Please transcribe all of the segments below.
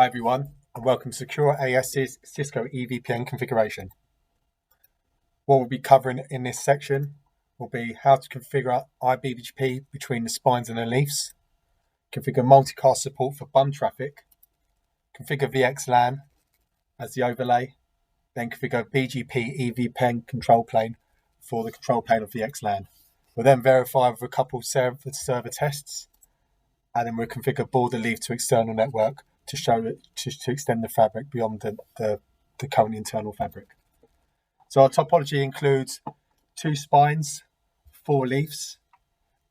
Hi everyone, and welcome to Secure AS's Cisco EVPN configuration. What we'll be covering in this section will be how to configure iBGP between the spines and the leafs, configure multicast support for bum traffic, configure VXLAN as the overlay, then configure BGP EVPN control plane for the control plane of VXLAN. We'll then verify with a couple of server tests, and then we'll configure border leaf to external network to show it to extend the fabric beyond the current internal fabric. So our topology includes 2 spines, 4 leafs,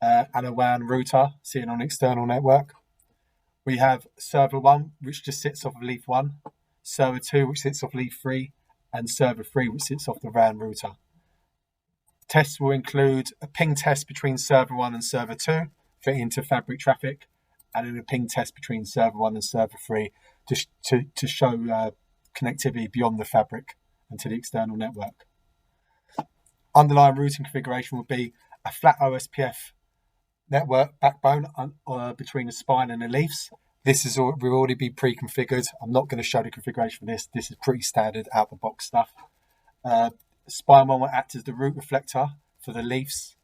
and a WAN router sitting on external network. We have server 1, which just sits off of leaf 1, server 2, which sits off leaf 3, and server 3, which sits off the WAN router. Tests will include a ping test between server 1 and server 2 for inter-fabric traffic, and then a ping test between server 1 and server 3 to show connectivity beyond the fabric and to the external network. Underlying routing configuration will be a flat OSPF network backbone between the spine and the leafs. This will already be pre-configured. I'm not going to show the configuration for this. This is pretty standard out-the-box stuff. Spine 1 will act as the root reflector for the leafs,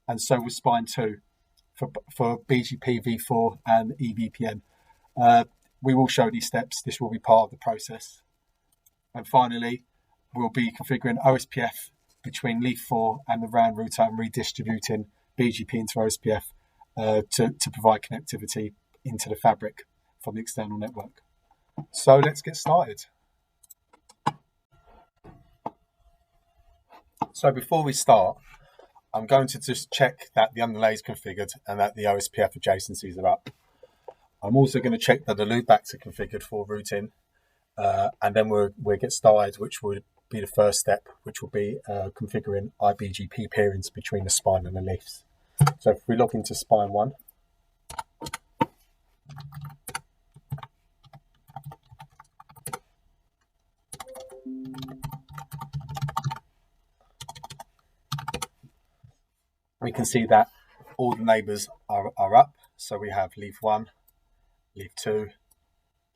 and so will spine 2. For BGP v4 and EVPN. We will show these steps. This will be part of the process. And finally, we'll be configuring OSPF between leaf 4 and the WAN router and redistributing BGP into OSPF to provide connectivity into the fabric from the external network. So let's get started. So before we start, I'm going to just check that the underlay is configured and that the OSPF adjacencies are up. I'm also going to check that the loopbacks are configured for routing, and then we'll get started, which would be the first step, which will be configuring iBGP peerings between the spine and the leafs. So if we log into spine 1, we can see that all the neighbours are up. So we have leaf 1, leaf 2,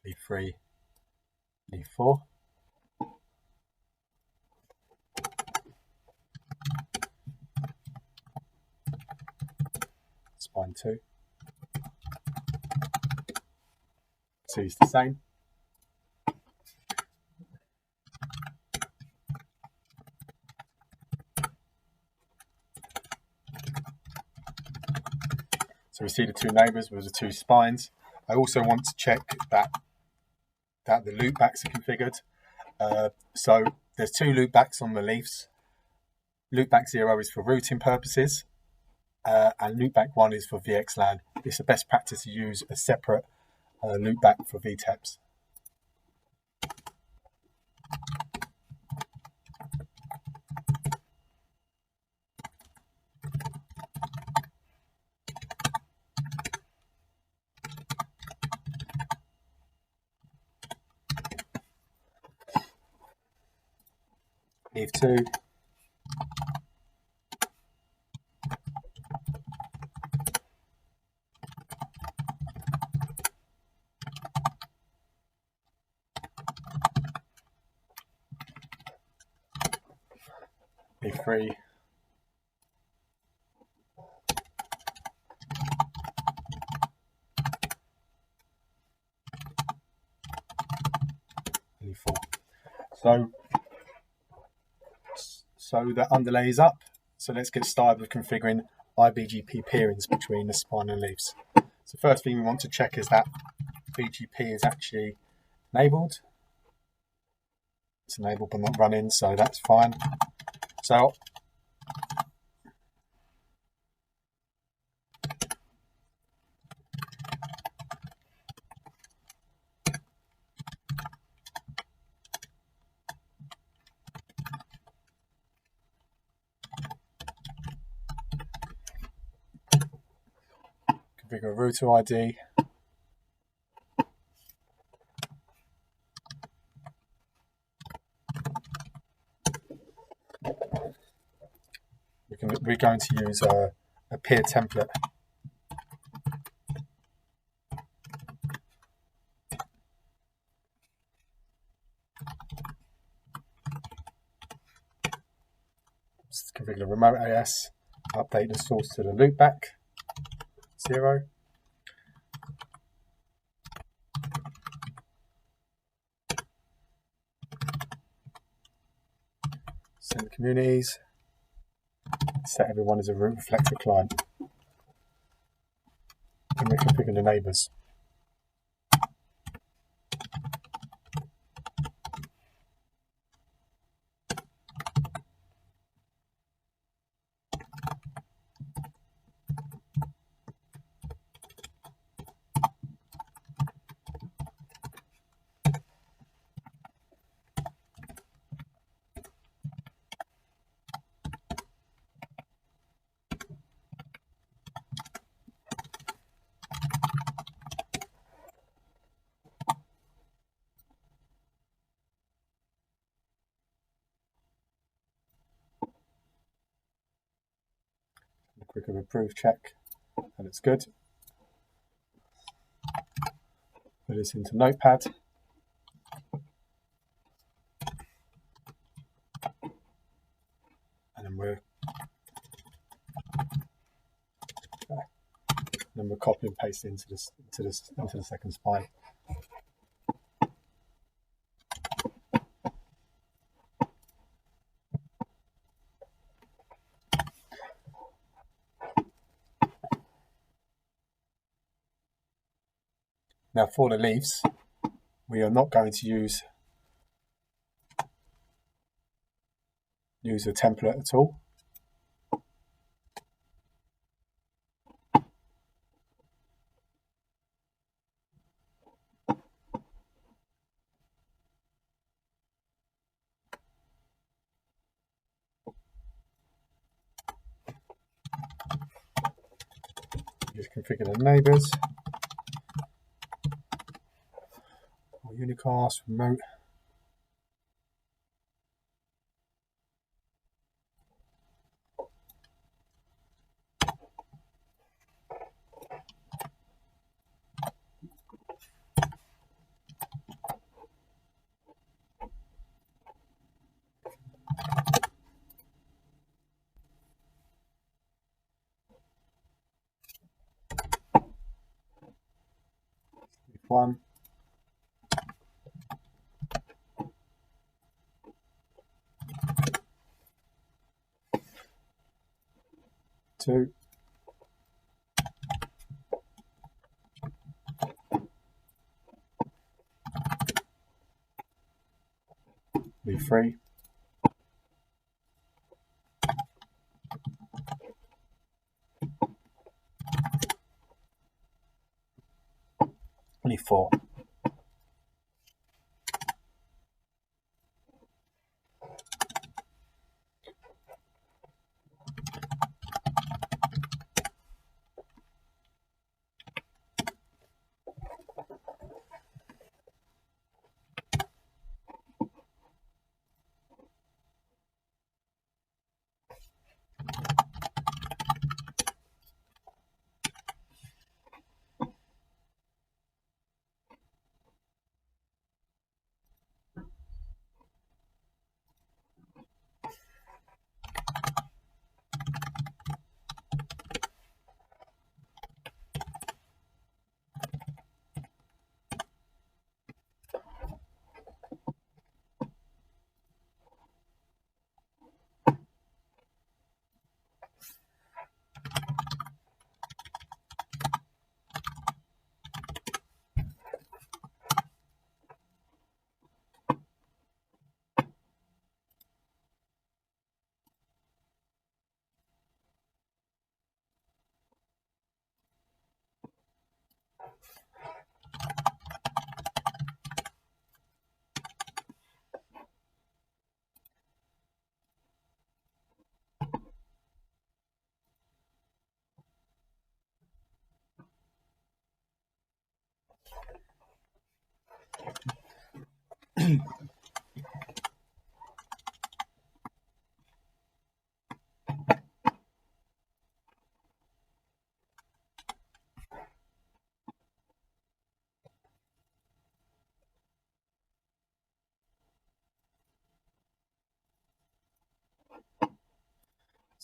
leaf 3, leaf 4. Spine 2. 2 is the same. So we see the 2 neighbours with the 2 spines. I also want to check that the loopbacks are configured. So there's 2 loopbacks on the leafs. Loopback 0 is for routing purposes, and loopback 1 is for VXLAN. It's a best practice to use a separate loopback for VTEPs. Leaf 2. Leaf 3. Leaf 4. So the underlay is up. So let's get started with configuring iBGP peerings between the spine and leaves. So first thing we want to check is that BGP is actually enabled. It's enabled but not running, so that's fine. So configure router ID. We're going to use a peer template. configure the remote AS, update the source to the loopback, 0. Send communities, set everyone as a root reflector client. And we configure the neighbors. A quick approve check, and it's good. Put this into Notepad. And then we're copy and paste into the second spine. Now for the leaves, we are not going to use a template at all. Just configure the neighbors, or unicast, remote. One, 2, 3, 4.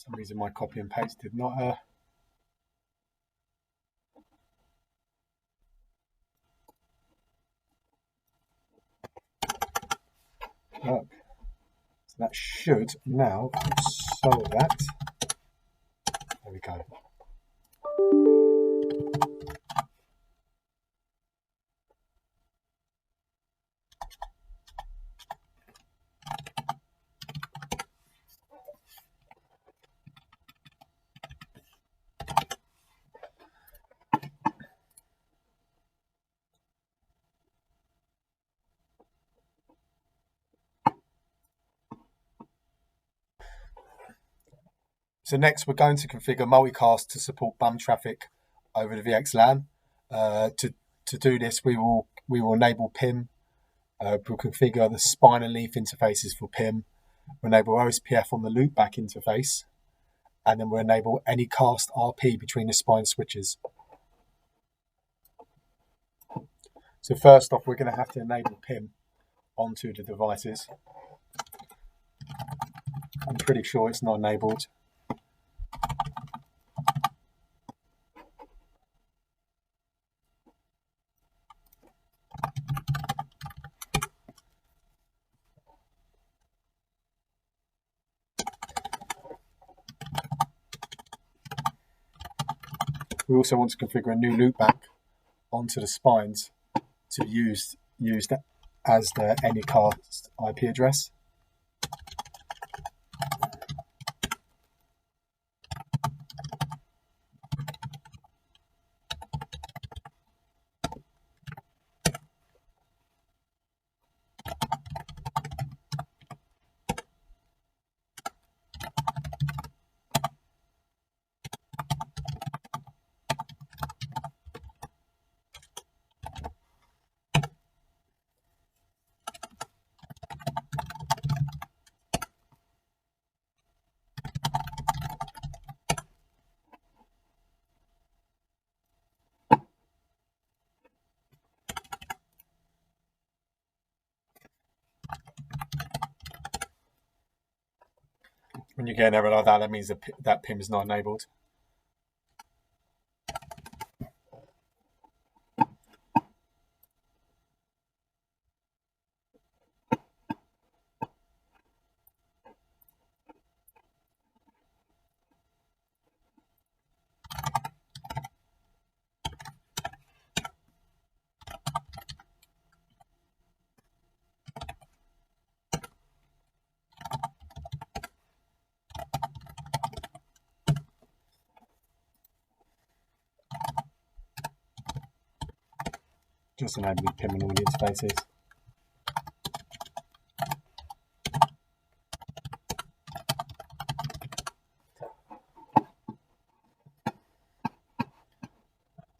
some reason my copy and paste did not work. So that should now solve that. There we go. So next we're going to configure multicast to support bum traffic over the VXLAN. To do this, we will enable PIM. We'll configure the spine and leaf interfaces for PIM. We'll enable OSPF on the loopback interface, and then we'll enable any cast RP between the spine switches. So first off, we're going to have to enable PIM onto the devices. I'm pretty sure it's not enabled. We also want to configure a new loopback onto the spines to be used as the Anycast IP address. When you get an error like that, that means that PIM is not enabled. Just enable PIM on all the interfaces.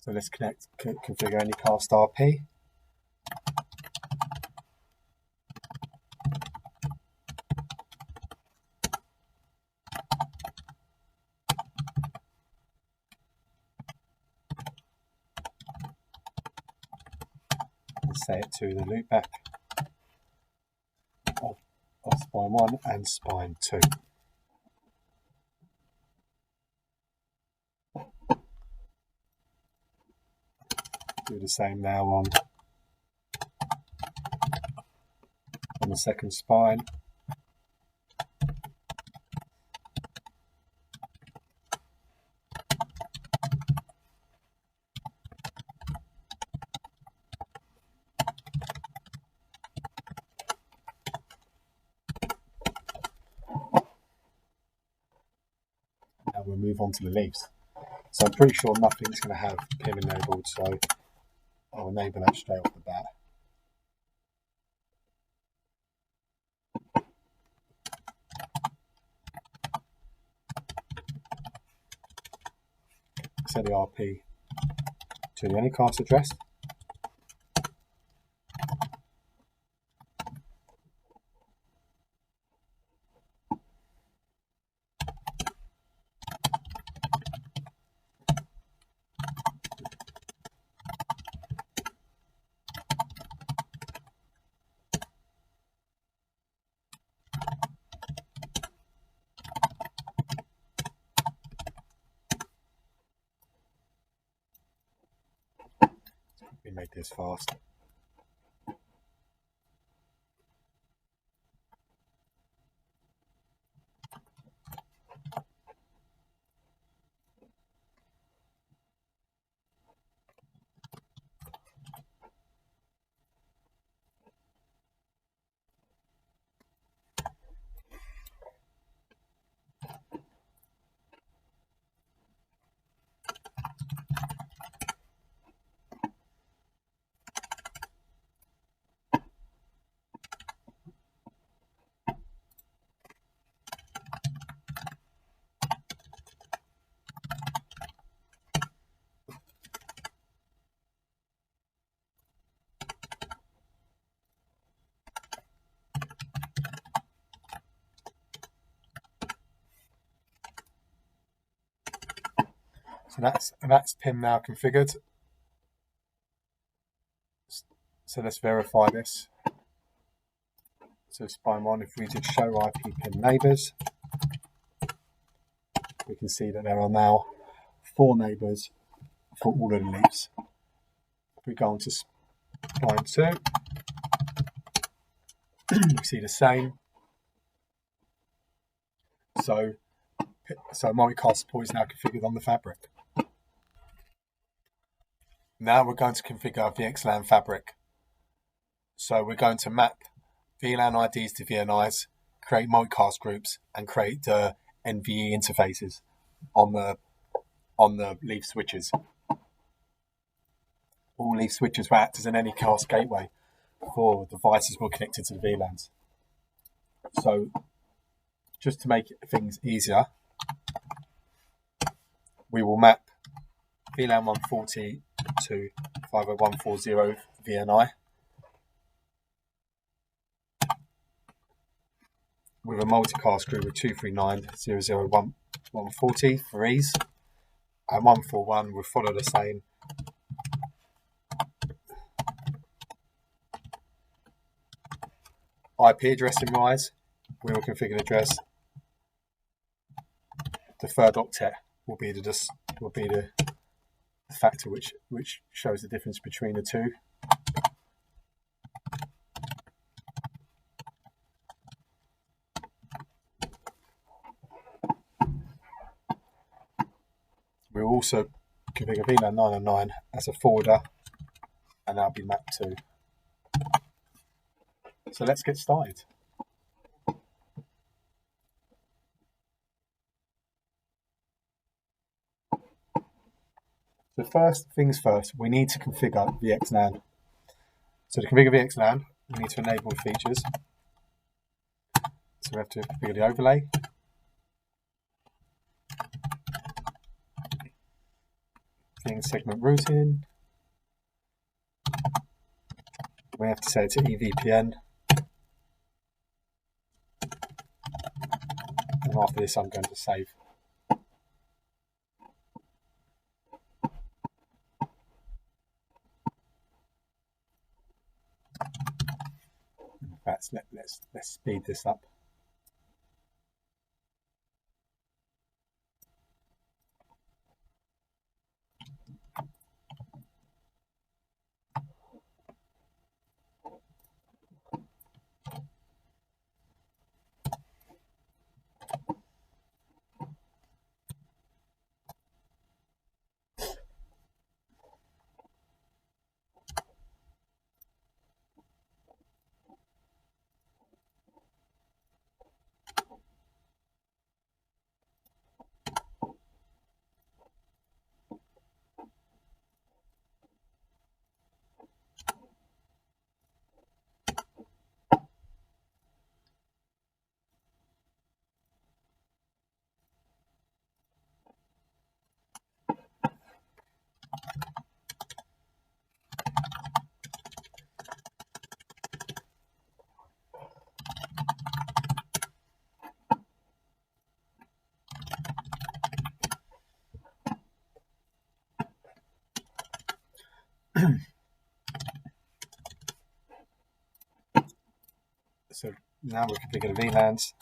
So let's configure Anycast RP. And set it to the loopback of spine 1 and spine 2. Do the same now on the second spine. Now we'll move on to the leaves. So I'm pretty sure nothing's going to have PIM enabled, so I'll enable that straight off the bat. Set the RP to the Anycast address. We make this fast. So that's PIM now configured. So let's verify this. So spine 1, if we did show IP PIM neighbours, we can see that there are now 4 neighbours for all of the leaves. If we go on to spine 2, we see the same. So multicast support is now configured on the fabric. Now we're going to configure VXLAN fabric. So we're going to map VLAN IDs to VNIs, create multicast groups, and create NVE interfaces on the leaf switches. All leaf switches will act as an Anycast gateway for devices more connected to the VLANs. So just to make things easier, we will map VLAN 140 to 50140 VNI with a multicast group of 239.001.140 for ease, and 141 will follow the same. IP addressing wise, we will configure the address. The third octet will be the factor which shows the difference between the two. We will also configure VLAN 909 as a forwarder, and that'll be mapped to. So let's get started. So first things first, we need to configure VXLAN. So to configure VXLAN, we need to enable features. So we have to configure the overlay. Thing segment routing. We have to set it to EVPN. And after this, I'm going to save. Let's speed this up. So now we configure the VLANs.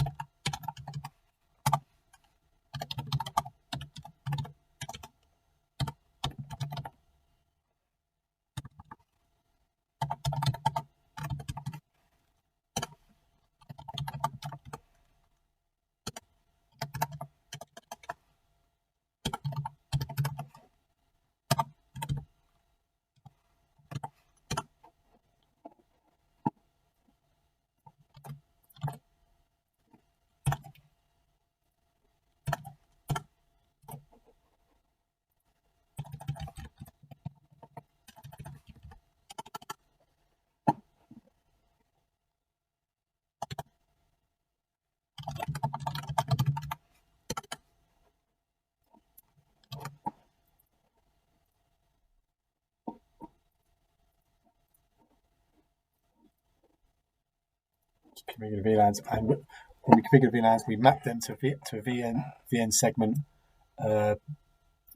configure the VLANs, and when we configure the VLANs, we map them to a VN segment,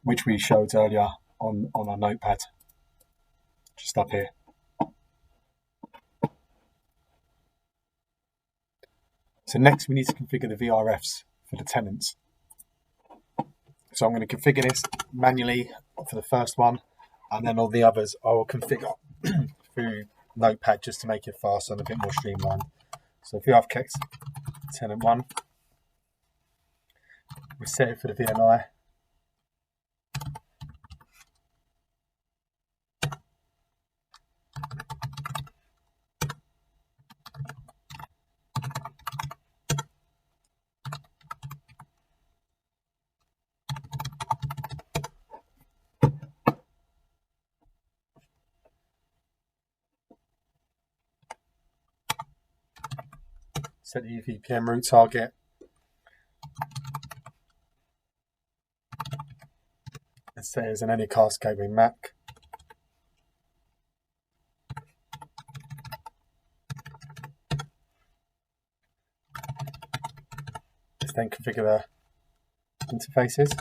which we showed earlier on our notepad, just up here. So next we need to configure the VRFs for the tenants. So I'm going to configure this manually for the first one, and then all the others I will configure through Notepad just to make it faster and a bit more streamlined. So VRF tenant 1, we set it for the VNI. Set the EVPN route target. And set it as an Anycast gateway MAC. Let's then configure the interfaces.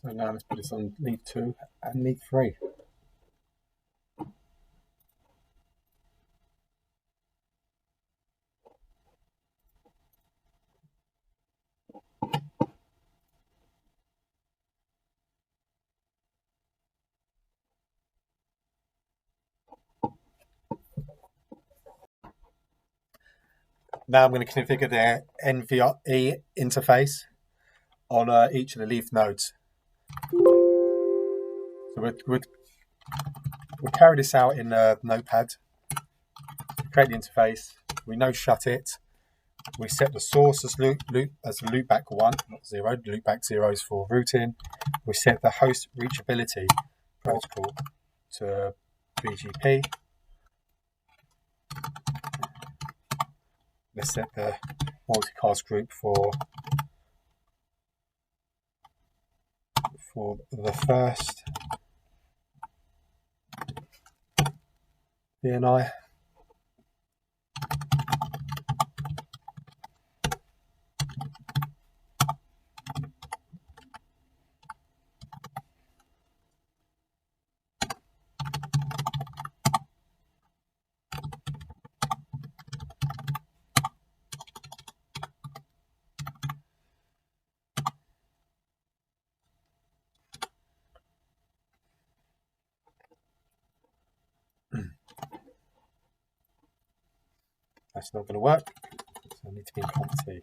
So now let's put this on lead 2 and lead 3. Now I'm going to configure the NVRE interface on each of the leaf nodes. So we'll carry this out in Notepad. Create the interface. We no shut it. We set the source as loopback 1, not 0. Loopback 0 is for routing. We set the host reachability protocol to BGP. Let's set the multicast group for the first VNI. That's not going to work, so I need to be in CompT.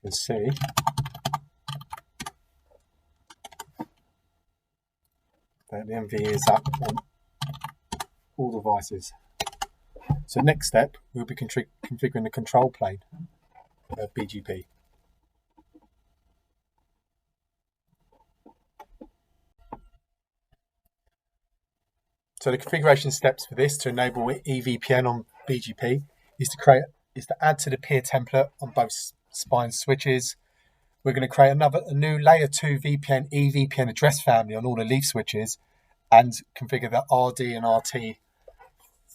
You can see that the MV is up on all devices. So next step, we'll be configuring the control plane of BGP. So the configuration steps for this to enable EVPN on BGP is to add to the peer template on both spine switches. We're going to create a new layer 2 VPN EVPN address family on all the leaf switches and configure the RD and RT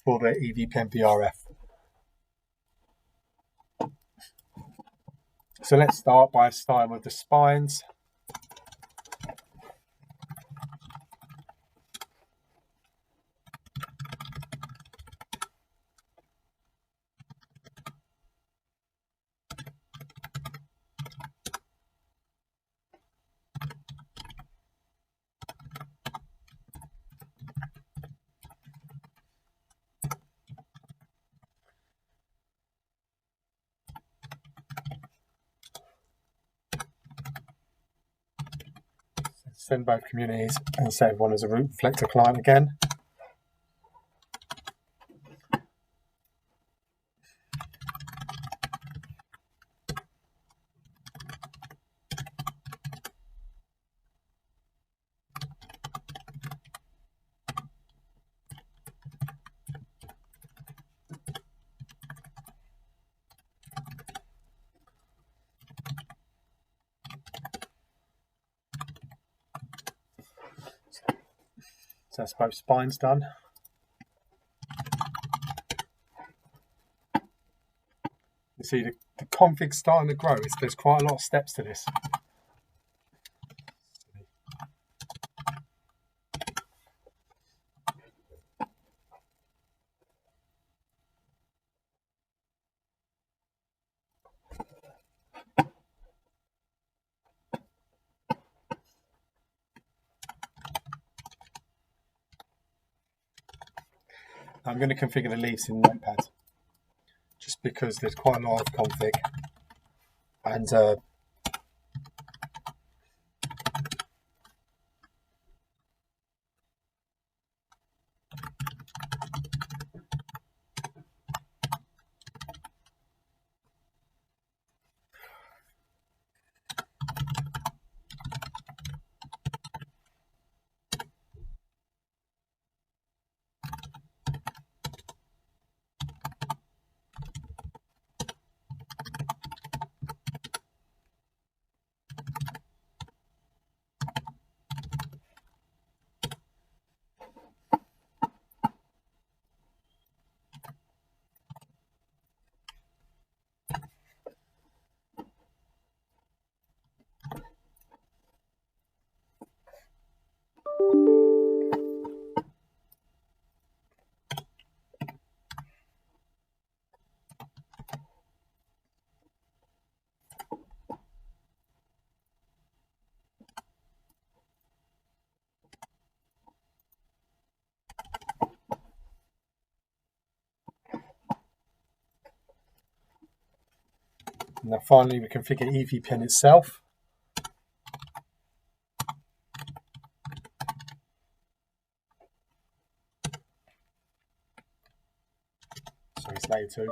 for the EVPN VRF. So let's start with the spines. Send both communities and save one as a root reflector client again. So that's both spines done. You see the config's starting to grow. There's quite a lot of steps to this. I'm going to configure the leaves in Notepad just because there's quite a lot of config and now finally we configure EVPN itself. So it's layer 2.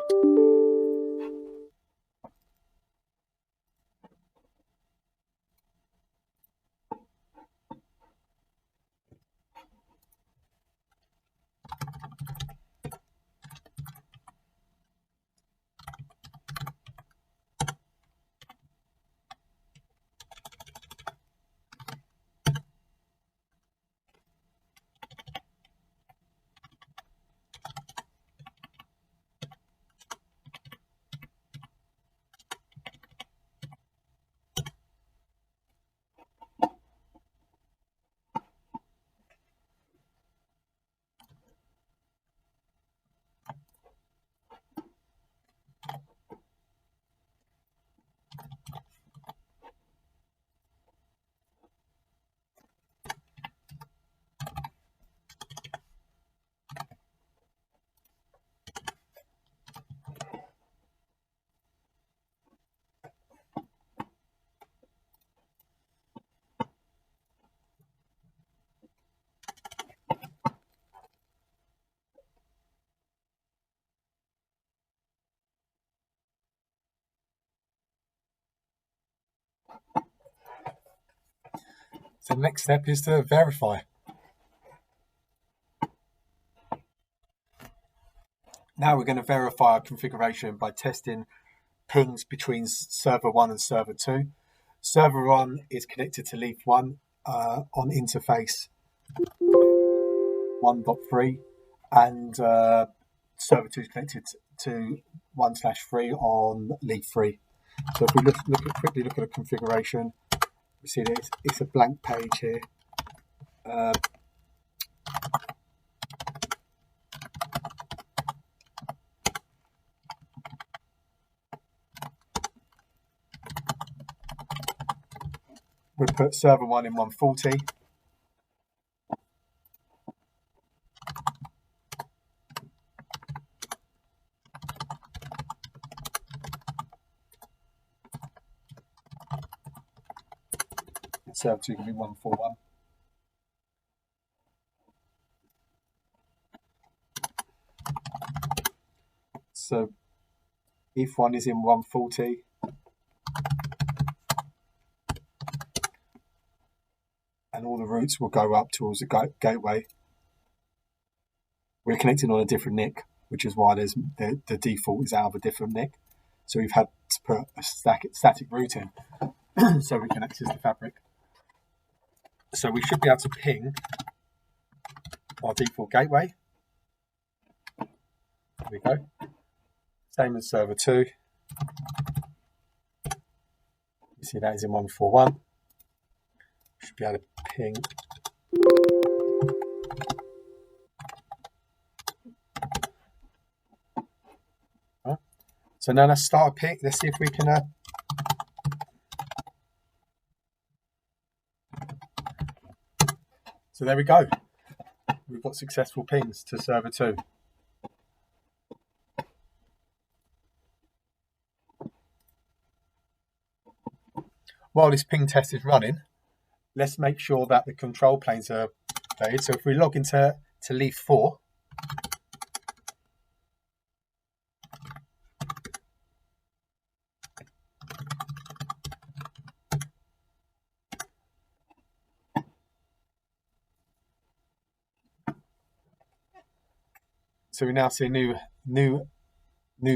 So the next step is to verify. Now we're going to verify our configuration by testing pings between server 1 and server 2. Server 1 is connected to leaf 1 on interface 1.3, and server 2 is connected to 1/3 on leaf 3. So if we quickly look at a configuration, we see that it's a blank page here. We put server 1 in 140. Server 2 can be 141. So if one is in 140, and all the routes will go up towards the gateway, we're connecting on a different NIC, which is why there's the default is out of a different NIC. So we've had to put a static route in so we can access the fabric. So we should be able to ping our default gateway. There we go. Same as server 2. You see that is in 141. Should be able to ping. Right. So now let's start a ping. Let's see if we can. So there we go. We've got successful pings to server 2. While this ping test is running, let's make sure that the control planes are updated. So if we log into leaf 4, so we now see a new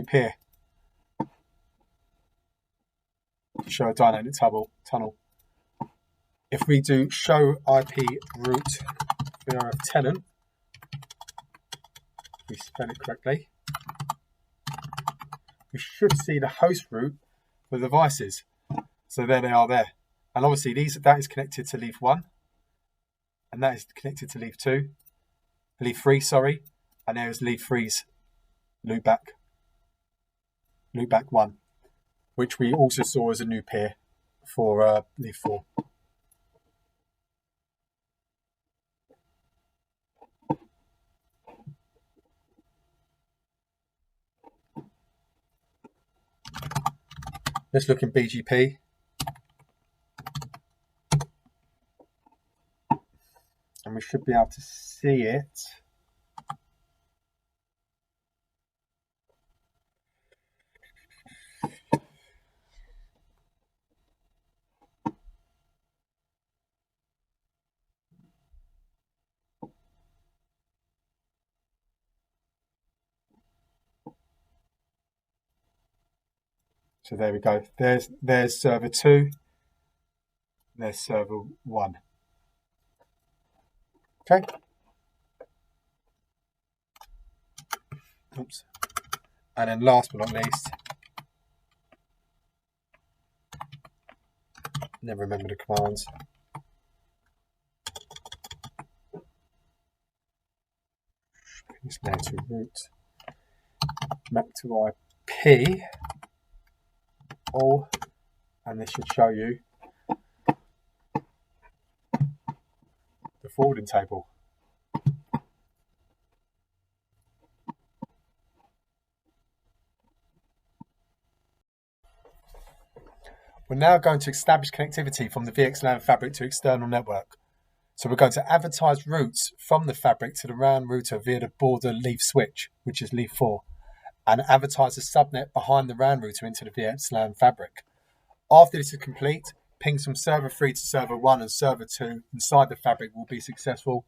peer to show a dynamic tunnel. If we do show IP route via tenant, we spell it correctly, we should see the host route for the devices. So there they are there. And obviously that is connected to leaf 1, and that is connected to leaf 3, sorry, and there is leaf 3's loopback 1, which we also saw as a new peer for leaf 4. Let's look in BGP. And we should be able to see it. So there we go. There's server 2. There's server 1. Okay. Oops. And then last but not least, never remember the commands. It's now to route map to IP all, and this should show you the forwarding table. We're now going to establish connectivity from the VXLAN fabric to external network. So we're going to advertise routes from the fabric to the RAN router via the border leaf switch, which is leaf 4, and advertise a subnet behind the RAN router into the VXLAN fabric. After this is complete, pings from server 3 to server 1 and server 2 inside the fabric will be successful.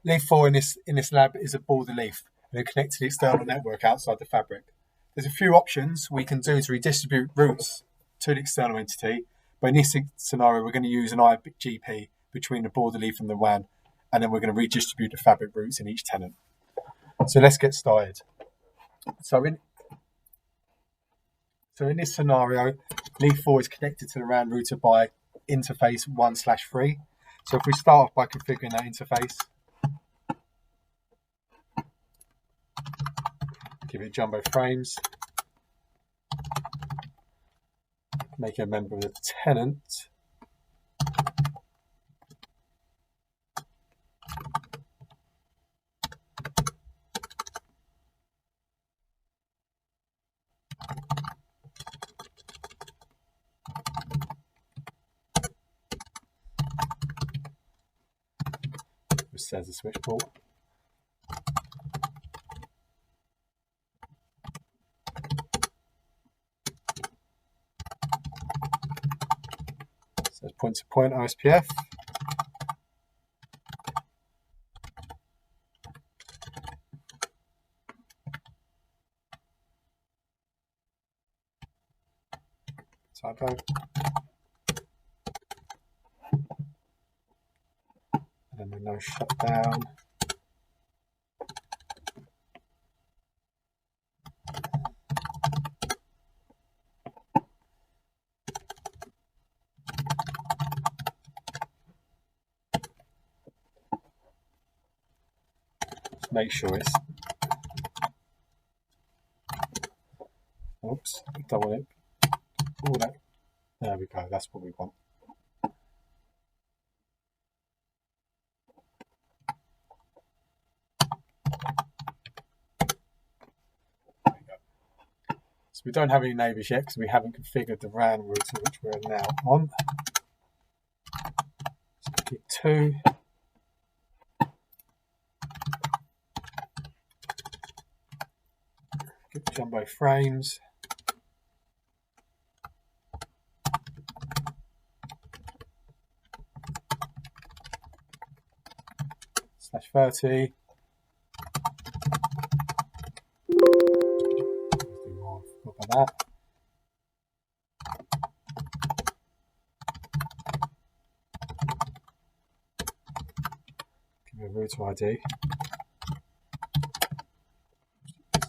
Leaf 4 in this lab is a border leaf and it connects to the external network outside the fabric. There's a few options we can do to redistribute routes to the external entity, but in this scenario we're going to use an IGP between the border leaf and the WAN, and then we're going to redistribute the fabric routes in each tenant. So let's get started. So in this scenario, leaf 4 is connected to the RAN router by interface 1/3. So if we start off by configuring that interface, give it jumbo frames, make it a member of the tenant, which says the switch port. So point-to-point OSPF. Typo. And then we know shutdown. Make sure it's, oops, don't want it, all that, there we go, that's what we want. There we go. So we don't have any neighbours yet because we haven't configured the RAN router, which we're now on. So click 2. Get jumbo frames. /30. Do more of that. Give me a router ID.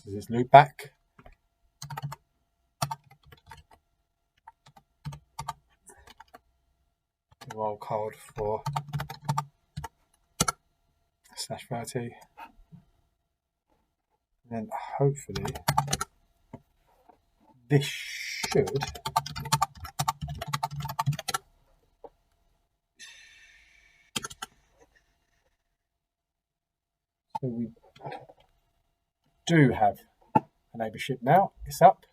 This is loop back. The wildcard for /30. And then hopefully this should so we do have a neighbourship now. It's up.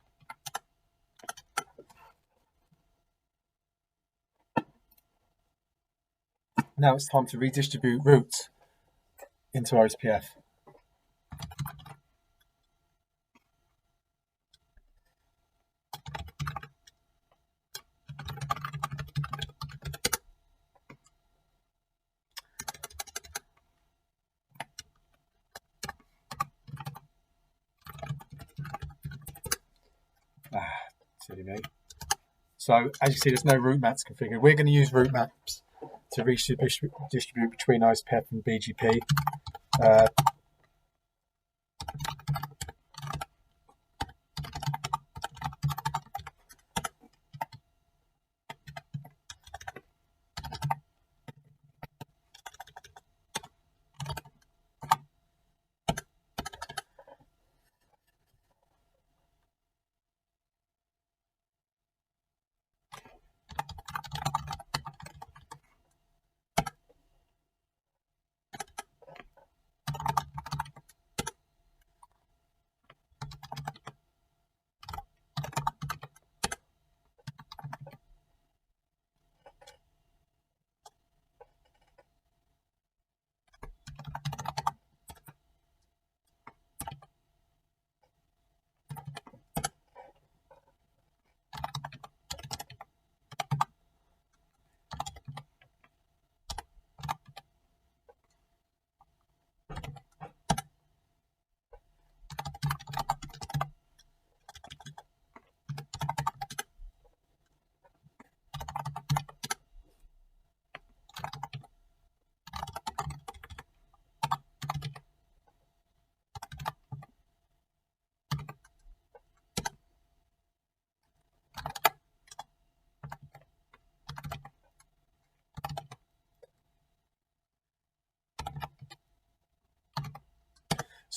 Now it's time to redistribute routes into OSPF. Silly me. So as you see, there's no route maps configured. We're going to use route maps to redistribute between OSPF and BGP.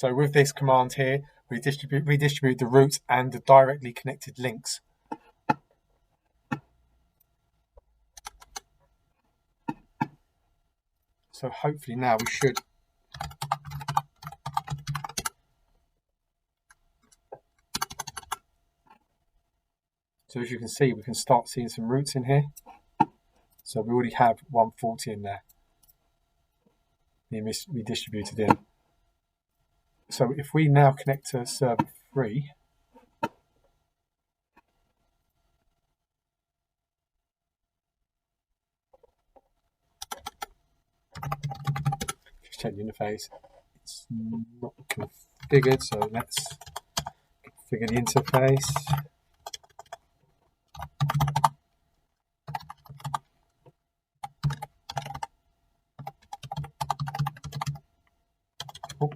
So with this command here, we redistribute the routes and the directly connected links. So hopefully now we should. So as you can see, we can start seeing some routes in here. So we already have 140 in there being redistributed in. So if we now connect to server 3, just check the interface. It's not configured, so let's configure the interface. Oh.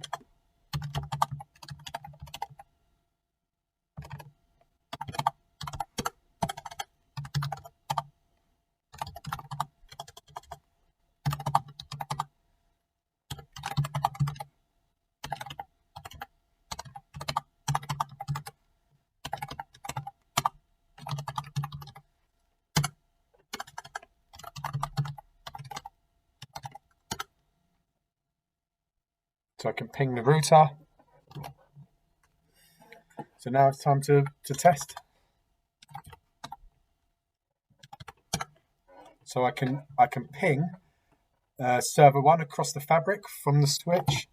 So I can ping the router. So now it's time to test. So I can ping server 1 across the fabric from the switch,